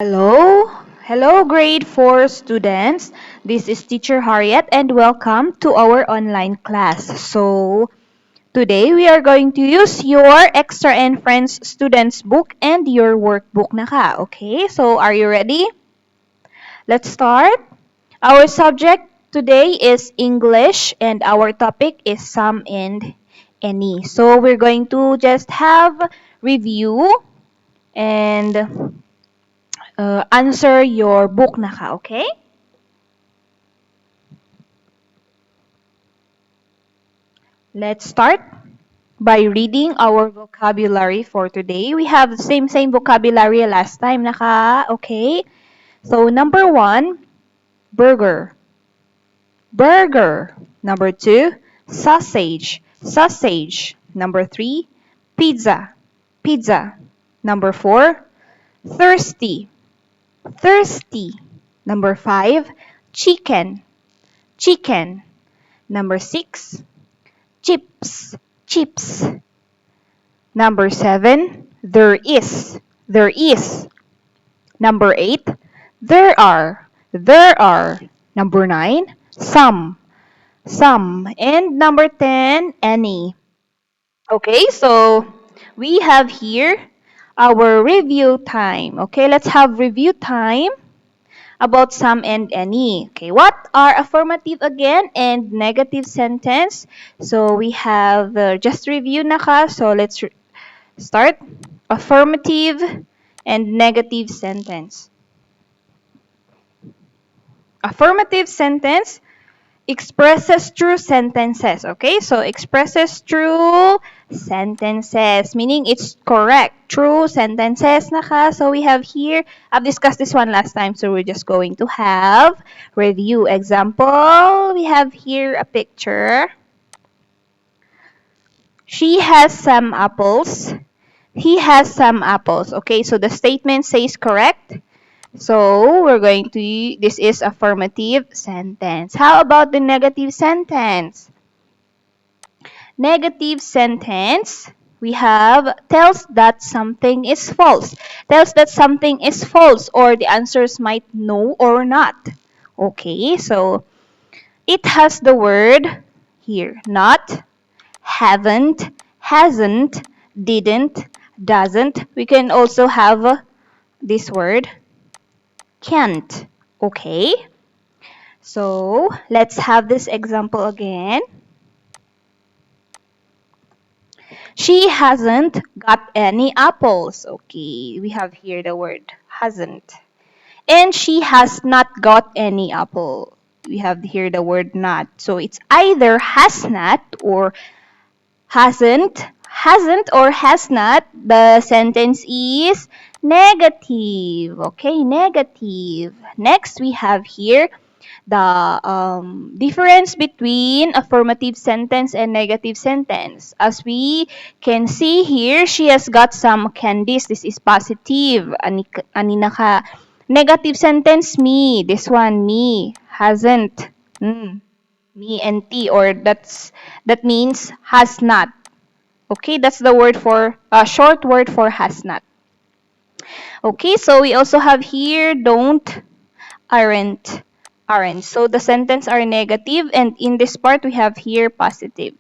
Hello, grade 4 students. This is teacher Harriet and welcome to our online class. So, today we are going to use your Extra and Friends students book and your workbook na ka. Okay? So, are you ready? Let's start. Our subject today is English and our topic is some and any. So, we're going to just have review and answer your book na ka, okay? Let's start by reading our vocabulary for today. We have the same vocabulary last time na ka, okay? So, number 1, burger. Burger. Number 2, sausage. Sausage. Number 3, pizza. Pizza. Number 4, thirsty. Thirsty. Number 5, chicken. Chicken. Number 6, chips. Chips. Number 7, there is. There is. Number 8, there are. There are. Number 9, some. Some. And number 10, any. Okay, so we have here our review time. Okay, let's have review time about some and any. Okay, what are affirmative again and negative sentence? So we have just review na ka. So let's start. Affirmative and negative sentence. Affirmative sentence expresses true sentences. Okay, so expresses true sentences, meaning it's correct. True sentences na ka. So we have here, I've discussed this one last time, so we're just going to have review. Example, we have here a picture. She has some apples. He has some apples. Okay, so the statement says correct. So, we're going to, this is affirmative sentence. How about the negative sentence? Negative sentence, we have tells that something is false. Tells that something is false or the answers might no or not. Okay, so it has the word here, not, haven't, hasn't, didn't, doesn't. We can also have this word, can't. Okay? So, let's have this example again. She hasn't got any apples. Okay, we have here the word hasn't. And she has not got any apple. We have here the word not. So, it's either has not or hasn't or has not. The sentence is negative. Okay, negative. Next, we have here the difference between affirmative sentence and negative sentence. As we can see here, she has got some candies. This is positive. Ani naka negative sentence, me. This one, me. Hasn't. Me and T, or that means has not. Okay, that's the word for short word for has not. Okay, so we also have here don't, aren't, aren't. So the sentence are negative, and in this part we have here positive.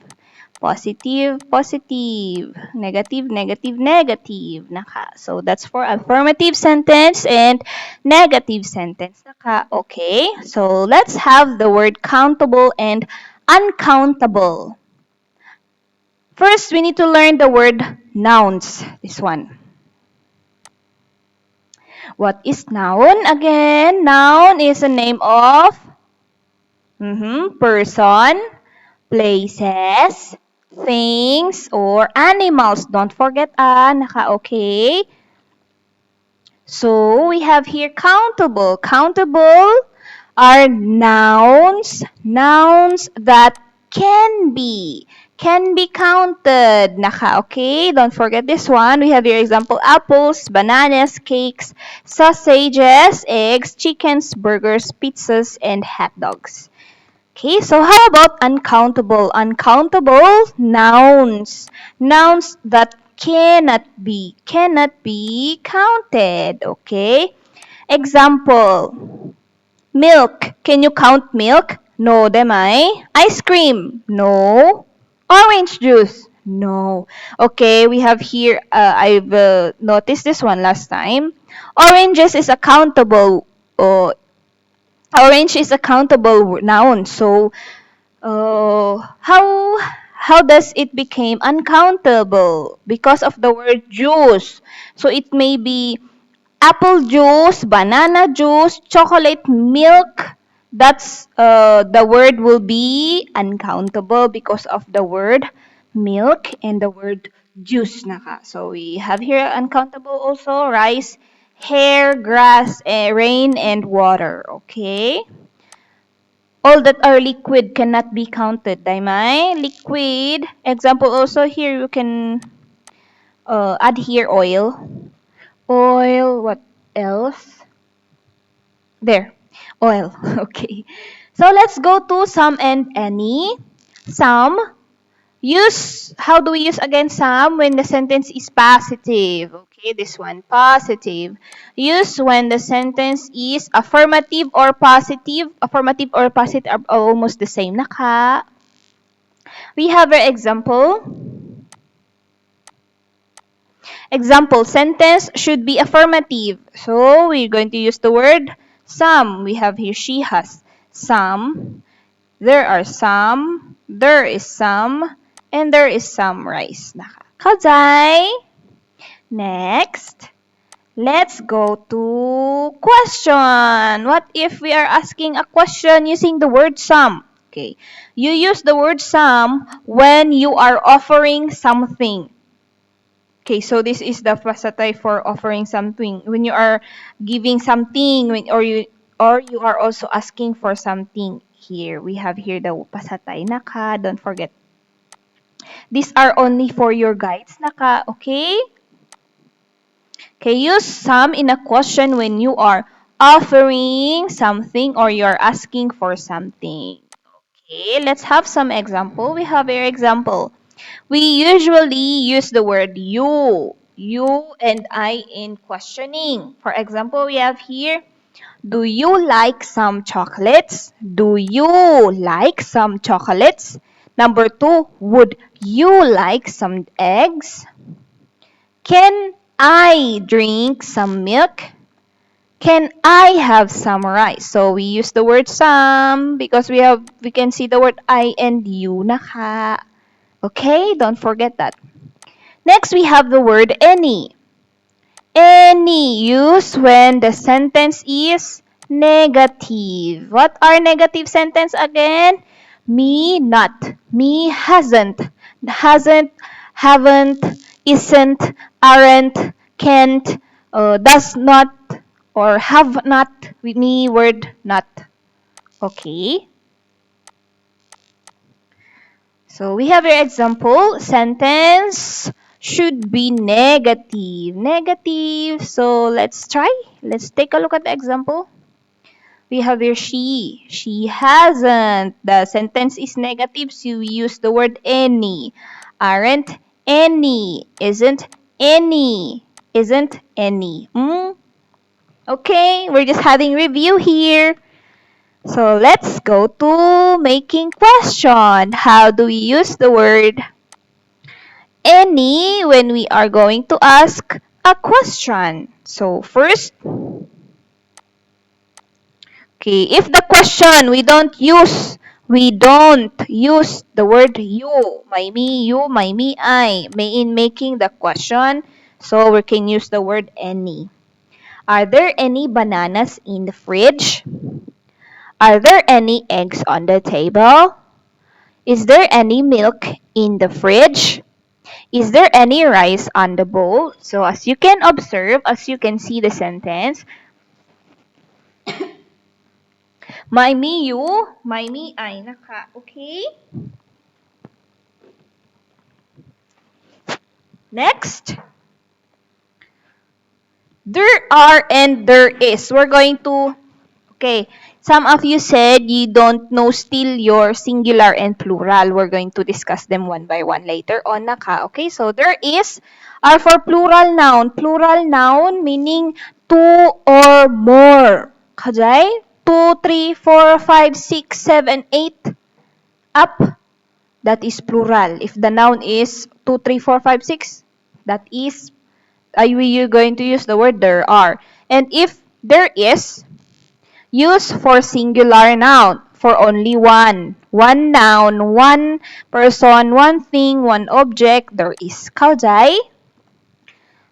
Positive, positive, negative, negative, negative. Naka. So that's for affirmative sentence and negative sentence. Naka. Okay, so let's have the word countable and uncountable. First, we need to learn the word nouns. This one. What is noun? Again, noun is a name of person, places, things, or animals. Don't forget naka-okay. So, we have here countable. Countable are nouns that can be counted. Naka, okay? Don't forget this one. We have your example, apples, bananas, cakes, sausages, eggs, chickens, burgers, pizzas, and hot dogs. Okay, so how about uncountable? Uncountable nouns. Nouns that cannot be counted. Okay? Example, milk. Can you count milk? No, demai. Ice cream? No. Orange juice? No. Okay, we have here, I've noticed this one last time. Oranges is a countable, orange is a countable noun. So, how does it become uncountable? Because of the word juice. So, it may be apple juice, banana juice, chocolate milk. That's the word will be uncountable because of the word milk and the word juice naka. So we have here uncountable also rice, hair, grass, rain, and water. Okay. All that are liquid cannot be counted. Daimai, liquid. Example also here you can add here oil. Oil, what else? There, oil. Okay. So let's go to some and any. Some. Use, how do we use again some when the sentence is positive? Okay, this one, positive. Use when the sentence is affirmative or positive. Affirmative or positive are almost the same. Naka. We have an example. Example, sentence should be affirmative. So we're going to use the word some. We have here she has some. There are some. There is some. And there is some rice. Nakakadzay. Next. Let's go to question. What if we are asking a question using the word some? Okay. You use the word some when you are offering something. Okay, so this is the pasatay for offering something. When you are giving something, or you are also asking for something. Here we have here the pasatay naka. Don't forget. These are only for your guides naka. Okay. Okay, use some in a question when you are offering something or you are asking for something. Okay, let's have some example. We have our example. We usually use the word you and I in questioning. For example, we have here, do you like some chocolates? Do you like some chocolates? Number two, would you like some eggs? Can I drink some milk? Can I have some rice? So we use the word some because we can see the word I and you naka. Okay, don't forget that. Next, we have the word any. Any used when the sentence is negative. What are negative sentence again? Me not. Me hasn't. Hasn't, haven't, isn't, aren't, can't, does not, or have not. With me, word not. Okay. So we have your example. Sentence should be negative. Negative. So let's try. Let's take a look at the example. We have here she. She hasn't. The sentence is negative, so we use the word any. Aren't any. Isn't any. Isn't any. Okay, we're just having review here. So let's go to making question. How do we use the word any when we are going to ask a question? So first, okay, if the question we don't use the word you, my me, I, may in making the question, so we can use the word any. Are there any bananas in the fridge? Are there any eggs on the table? Is there any milk in the fridge? Is there any rice on the bowl? So as you can observe, as you can see the sentence, my me you, my me I naka. Okay? Next. There are and there is. We're going to Okay. Some of you said you don't know still your singular and plural. We're going to discuss them one by one later on. Okay, so there is are for plural noun. Plural noun meaning two or more. Kajay? 2, 3, 4, 5, 6, 7, 8 up. That is plural. If the noun is 2, 3, 4, 5, 6, that is, you're going to use the word there are. And if there is, use for singular noun for only one. One noun, one person, one thing, one object, there is. Kaujay?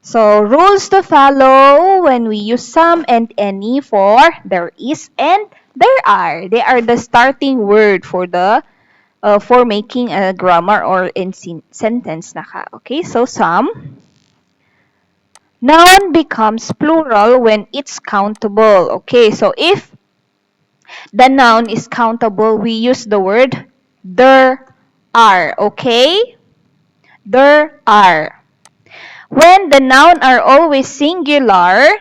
So, rules to follow when we use some and any for there is and there are. They are the starting word for making a grammar or in sentence naka. Okay, so some. Noun becomes plural when it's countable. Okay, so if the noun is countable, we use the word there are. Okay? There are. When the noun are always singular,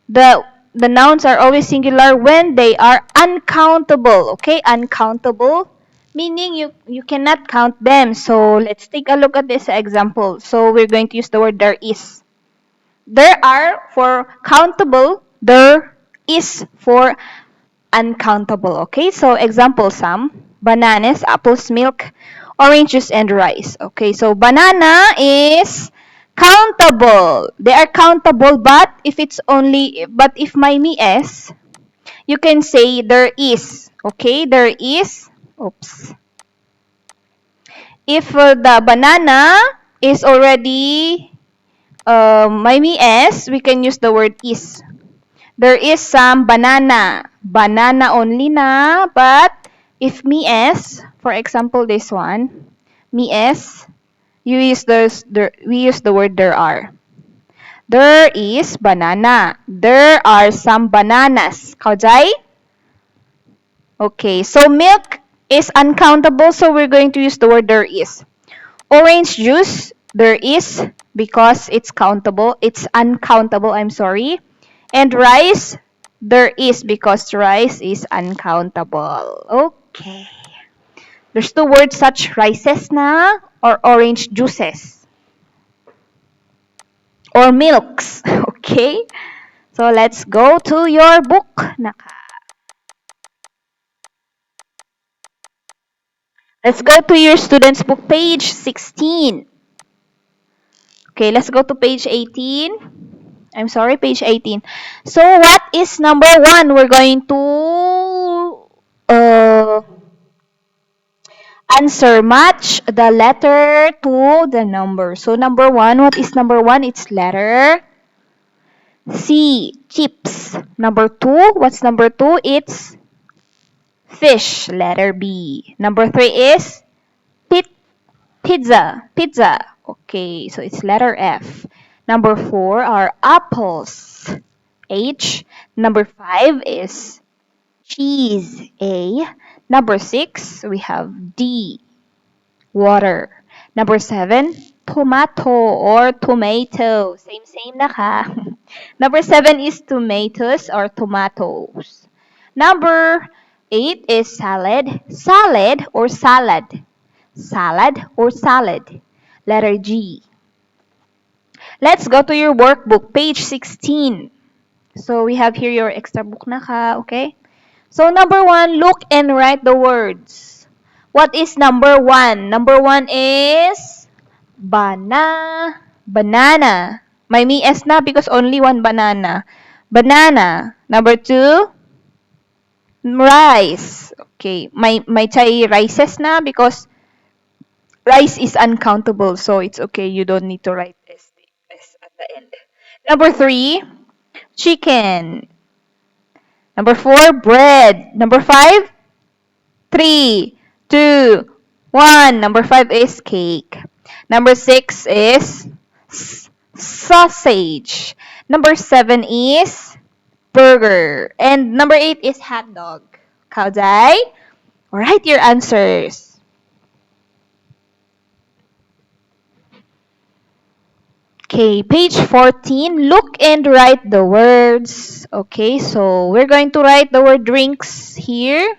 the nouns are always singular when they are uncountable. Okay? Uncountable meaning you cannot count them. So let's take a look at this example. So we're going to use the word there is. There are for countable, there is for uncountable. Okay, so example some bananas, apples, milk, oranges, and rice. Okay, so banana is countable. They are countable, but if my me is, you can say there is. Okay, there is. Oops. If the banana is already my me is, we can use the word is. There is some banana. Banana only na, but if me is, for example, this one, me is, we use the word there are. There is banana. There are some bananas. Kaujay? Okay, so milk is uncountable, so we're going to use the word there is. Orange juice, there is because it's countable. It's uncountable, I'm sorry. And rice, there is because rice is uncountable. Okay. There's two words such rices na or orange juices or milks. Okay. So let's go to your book. Let's go to your student's book, page 16. Okay, let's go to page 18. I'm sorry, page 18. So what is number 1? We're going to answer match the letter to the number. So number 1, what is number 1? It's letter C, chips. Number 2, what's number 2? It's fish, letter B. Number 3 is pizza. Okay, so it's letter F. Number 4 are apples, H. Number 5 is cheese, A. Number 6, we have D, water. Number 7, tomato or tomato. Same na ka. Number 7 is tomatoes or tomatoes. Number 8 is salad. Salad or salad. Salad or salad. Letter G. Let's go to your workbook, page 16. So we have here your extra book na ka, okay? So number 1, look and write the words. What is number 1? Number 1 is banana. May me s na because only one banana. Banana. Number 2, rice. Okay, may chay rices na because rice is uncountable, so it's okay. You don't need to write S at the end. Number 3, chicken. Number 4, bread. Number 5, 3, 2, 1. Number 5 is cake. Number 6 is sausage. Number 7 is burger. And number 8 is hot dog. Kaujay? Write your answers. Okay, page 14. Look and write the words. Okay, so we're going to write the word drinks here.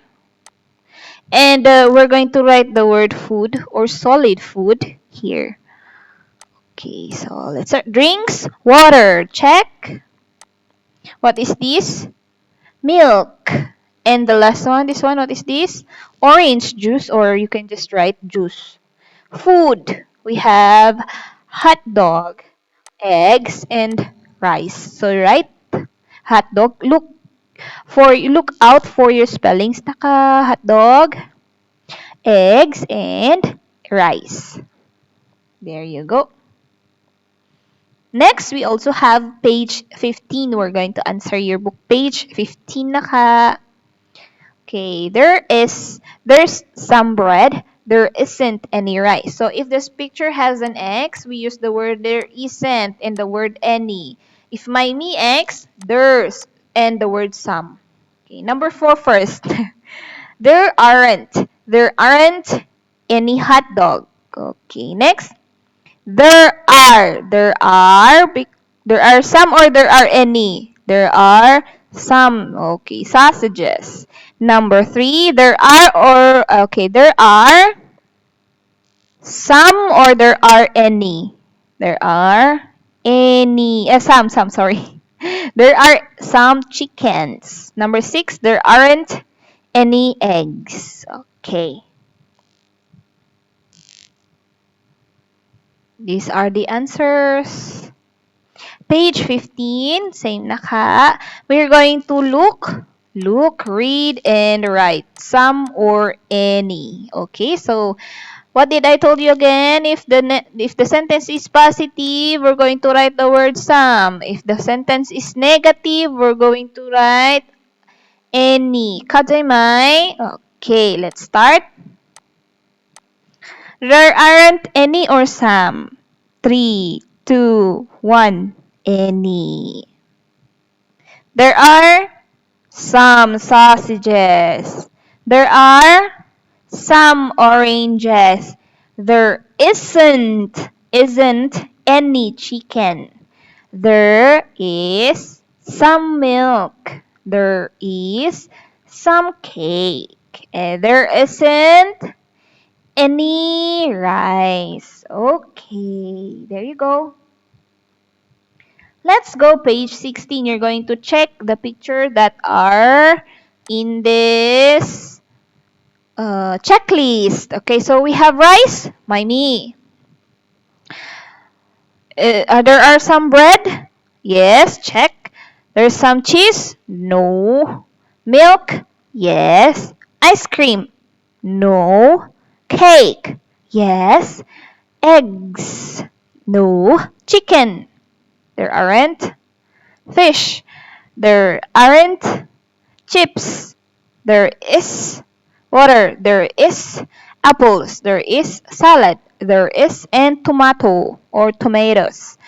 And we're going to write the word food or solid food here. Okay, so let's start. Drinks, water, check. What is this? Milk. And the last one, this one, what is this? Orange juice, or you can just write juice. Food, we have hot dog, eggs, and rice. So write hot dog. Look out for your spellings. Naka hot dog, eggs, and rice. There you go. Next, we also have page 15. We're going to answer your book. Page 15 naka. Okay, there's some bread. There isn't any rice. So if this picture has an X, we use the word there isn't and the word any. If my me X, there's and the word some. Okay, number 4 first. There aren't any hot dog. Okay, next. There are some or there are any. There are some. Okay, sausages. Number 3, there are some or there are any. There are some, sorry. There are some chickens. Number 6, there aren't any eggs. Okay. These are the answers. Page 15, same naka. We're going to look, read, and write. Some or any. Okay, so what did I told you again? If the sentence is positive, we're going to write the word some. If the sentence is negative, we're going to write any. Kajimai? Okay, let's start. There aren't any or some. 3, 2, 1. Any. There are some sausages. There are some oranges. There isn't any chicken. There is some milk. There is some cake. And there isn't any rice. Okay, there you go. Let's go page 16. You're going to check the picture that are in this checklist. Okay, so we have rice, my me. There are some bread. Yes, check. There's some cheese. No. Milk. Yes. Ice cream. No. Cake. Yes. Eggs. No. Chicken. There aren't. Fish. There aren't. Chips. There is. Water. There is. Apples. There is. Salad. There is. And tomato or tomatoes.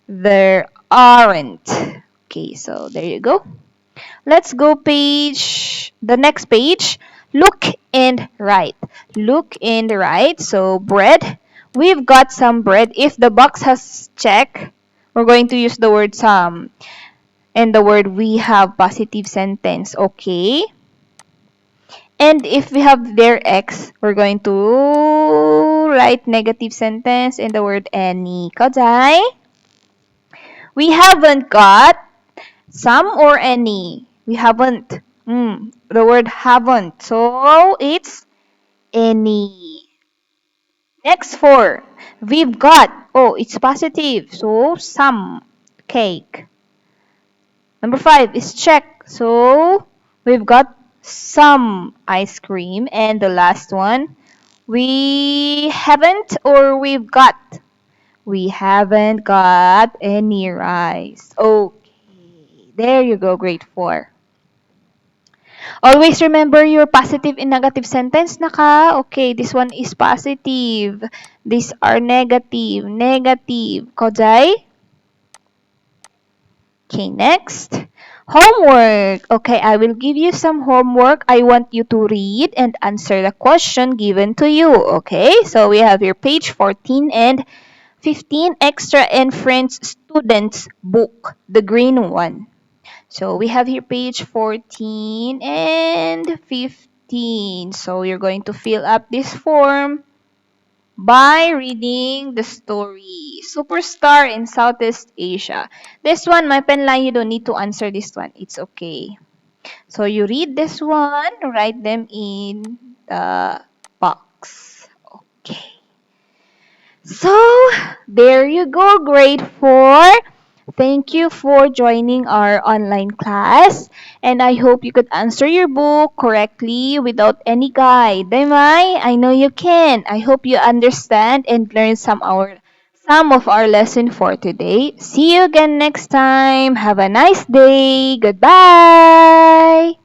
There aren't. Okay, so there you go. Let's go the next page. Look and write. Look and write. So bread. We've got some bread. If the box has check, we're going to use the word some. And the word we have positive sentence. Okay. And if we have their X, we're going to write negative sentence and the word any. Kajay? We haven't got some or any. We haven't. The word haven't. So it's any. Next 4. We've got. Oh, it's positive. So some cake. Number 5 is check. So we've got some ice cream. And the last one, we haven't or we've got. We haven't got any rice. Okay, there you go, grade 4. Always remember your positive and negative sentence, naka. Okay, this one is positive. These are negative. Negative. Kojai? Okay, next. Homework. Okay, I will give you some homework. I want you to read and answer the question given to you. Okay, so we have here page 14 and 15 Extra and Friends Students Book, the green one. So we have here page 14 and 15. So you're going to fill up this form by reading the story. Superstar in Southeast Asia. This one, my pen line, you don't need to answer this one. It's okay. So you read this one, write them in the box. Okay. So, there you go, grade 4. Thank you for joining our online class. And I hope you could answer your book correctly without any guide. Demai, I know you can. I hope you understand and learn some of our lesson for today. See you again next time. Have a nice day. Goodbye.